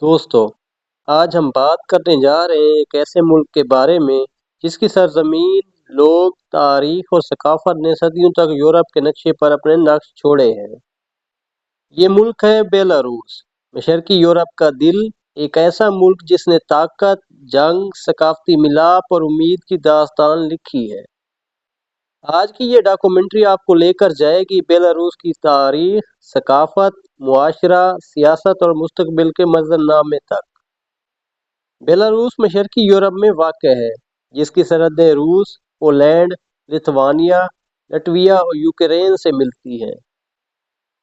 دوستو، آج ہم بات کرنے جا رہے ہیں ایک ایسے ملک کے بارے میں جس کی سرزمین، لوگ، تاریخ اور ثقافت نے صدیوں تک یورپ کے نقشے پر اپنے نقش چھوڑے ہیں۔ یہ ملک ہے بیلاروس، مشرقی یورپ کا دل، ایک ایسا ملک جس نے طاقت، جنگ، ثقافتی ملاپ اور امید کی داستان لکھی ہے۔ آج کی یہ ڈاکومنٹری آپ کو لے کر جائے گی بیلاروس کی تاریخ، ثقافت، معاشرہ، سیاست اور مستقبل کے منظرنامے تک۔ بیلاروس مشرقی یورپ میں واقع ہے، جس کی سرحدیں روس، پولینڈ، لتھوانیا، لٹویا اور یوکرین سے ملتی ہیں۔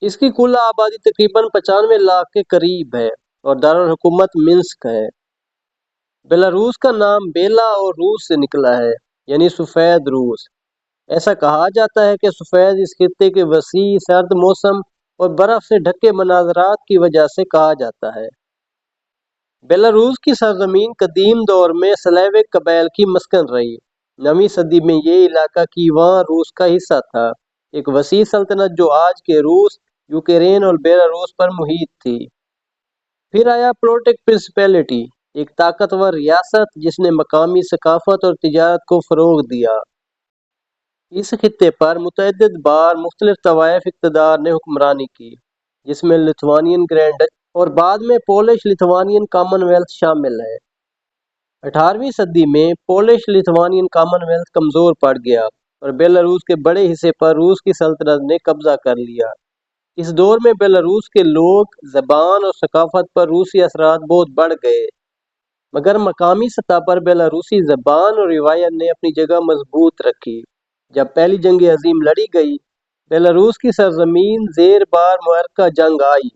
اس کی کل آبادی تقریباً 95 لاکھ کے قریب ہے اور دارالحکومت منسک ہے۔ بیلاروس کا نام بیلا اور روس سے نکلا ہے، یعنی سفید روس۔ ایسا کہا جاتا ہے کہ سفید اس خطے کے وسیع، سرد موسم اور برف سے ڈھکے مناظرات کی وجہ سے کہا جاتا ہے۔ بیلاروس کی سرزمین قدیم دور میں سلیوک قبائل کی مسکن رہی۔ 9ویں صدی میں یہ علاقہ کیواں روس کا حصہ تھا، ایک وسیع سلطنت جو آج کے روس، یوکرین اور بیلاروس پر محیط تھی۔ پھر آیا پلوٹک پرنسپیلٹی، ایک طاقتور ریاست جس نے مقامی ثقافت اور تجارت کو فروغ دیا۔ اس خطے پر متعدد بار مختلف طوائف اقتدار نے حکمرانی کی، جس میں لتھوانین گرینڈ ڈچ اور بعد میں پولش لتھوانین کامن ویلتھ شامل ہے۔ 18ویں صدی میں پولش لتھوانین کامن ویلتھ کمزور پڑ گیا اور بیلاروس کے بڑے حصے پر روس کی سلطنت نے قبضہ کر لیا۔ اس دور میں بیلاروس کے لوگ، زبان اور ثقافت پر روسی اثرات بہت بڑھ گئے، مگر مقامی سطح پر بیلاروسی زبان اور روایت نے اپنی جگہ مضبوط رکھی۔ جب پہلی جنگ عظیم لڑی گئی، بیلاروس کی سرزمین زیر بار معرکہ جنگ آئی۔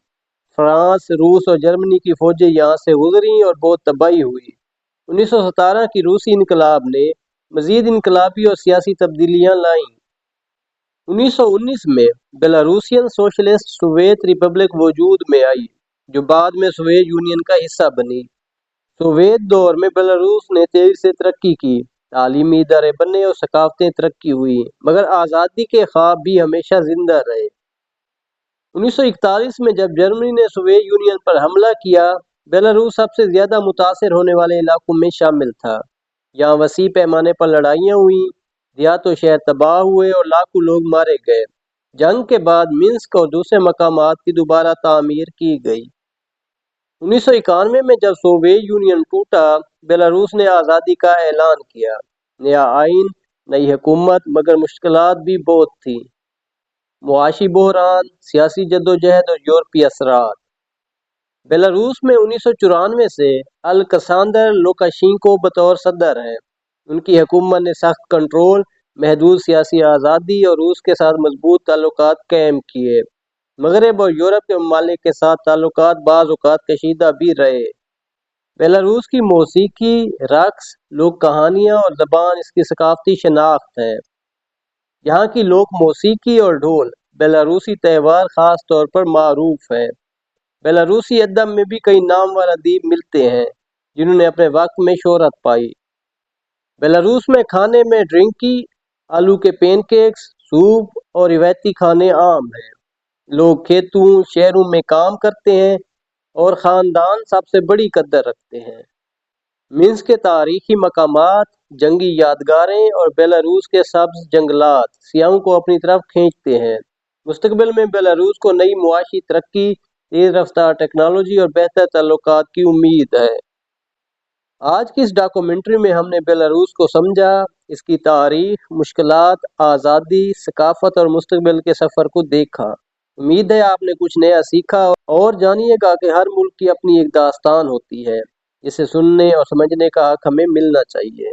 فرانس، روس اور جرمنی کی فوجیں یہاں سے گزریں اور بہت تباہی ہوئی۔ 1917 کی روسی انقلاب نے مزید انقلابی اور سیاسی تبدیلیاں لائیں۔ 1919 میں بیلاروسین سوشلسٹ سوویت ریپبلک وجود میں آئی، جو بعد میں سوویت یونین کا حصہ بنی۔ سوویت دور میں بیلاروس نے تیزی سے ترقی کی، تعلیمی ادارے بنے اور ثقافتیں ترقی ہوئی، مگر آزادی کے خواب بھی ہمیشہ زندہ رہے۔ 1941 میں جب جرمنی نے سوویت یونین پر حملہ کیا، بیلاروس سب سے زیادہ متاثر ہونے والے علاقوں میں شامل تھا۔ یہاں وسیع پیمانے پر لڑائیاں ہوئیں، دیہات و شہر تباہ ہوئے اور لاکھوں لوگ مارے گئے۔ جنگ کے بعد منسک اور دوسرے مقامات کی دوبارہ تعمیر کی گئی۔ 1991 میں جب سوویت یونین ٹوٹا، بیلاروس نے آزادی کا اعلان کیا۔ نیا آئین، نئی حکومت، مگر مشکلات بھی بہت تھیں۔ معاشی بحران، سیاسی جدوجہد اور یورپی اثرات۔ بیلاروس میں 1994 سے الکساندر لوکاشینکو بطور صدر ہیں۔ ان کی حکومت نے سخت کنٹرول، محدود سیاسی آزادی اور روس کے ساتھ مضبوط تعلقات قائم کیے۔ مغرب اور یورپ کے ممالک کے ساتھ تعلقات بعض اوقات کشیدہ بھی رہے۔ بیلاروس کی موسیقی، رقص، لوک کہانیاں اور زبان اس کی ثقافتی شناخت ہے۔ یہاں کی لوک موسیقی اور ڈھول، بیلاروسی تہوار خاص طور پر معروف ہے۔ بیلاروسی ادب میں بھی کئی نامور ادیب ملتے ہیں، جنہوں نے اپنے وقت میں شہرت پائی۔ بیلاروس میں کھانے میں ڈرنکی، آلو کے پین کیکس، سوپ اور روایتی کھانے عام ہیں۔ لوگ کھیتوں، شہروں میں کام کرتے ہیں اور خاندان سب سے بڑی قدر رکھتے ہیں۔ منسک کے تاریخی مقامات، جنگی یادگاریں اور بیلاروس کے سبز جنگلات سیاحوں کو اپنی طرف کھینچتے ہیں۔ مستقبل میں بیلاروس کو نئی معاشی ترقی، تیز رفتار ٹیکنالوجی اور بہتر تعلقات کی امید ہے۔ آج کی اس ڈاکومنٹری میں ہم نے بیلاروس کو سمجھا، اس کی تاریخ، مشکلات، آزادی، ثقافت اور مستقبل کے سفر کو دیکھا۔ امید ہے آپ نے کچھ نیا سیکھا، اور جانیے گا کہ ہر ملک کی اپنی ایک داستان ہوتی ہے، جسے سننے اور سمجھنے کا حق ہمیں ملنا چاہیے۔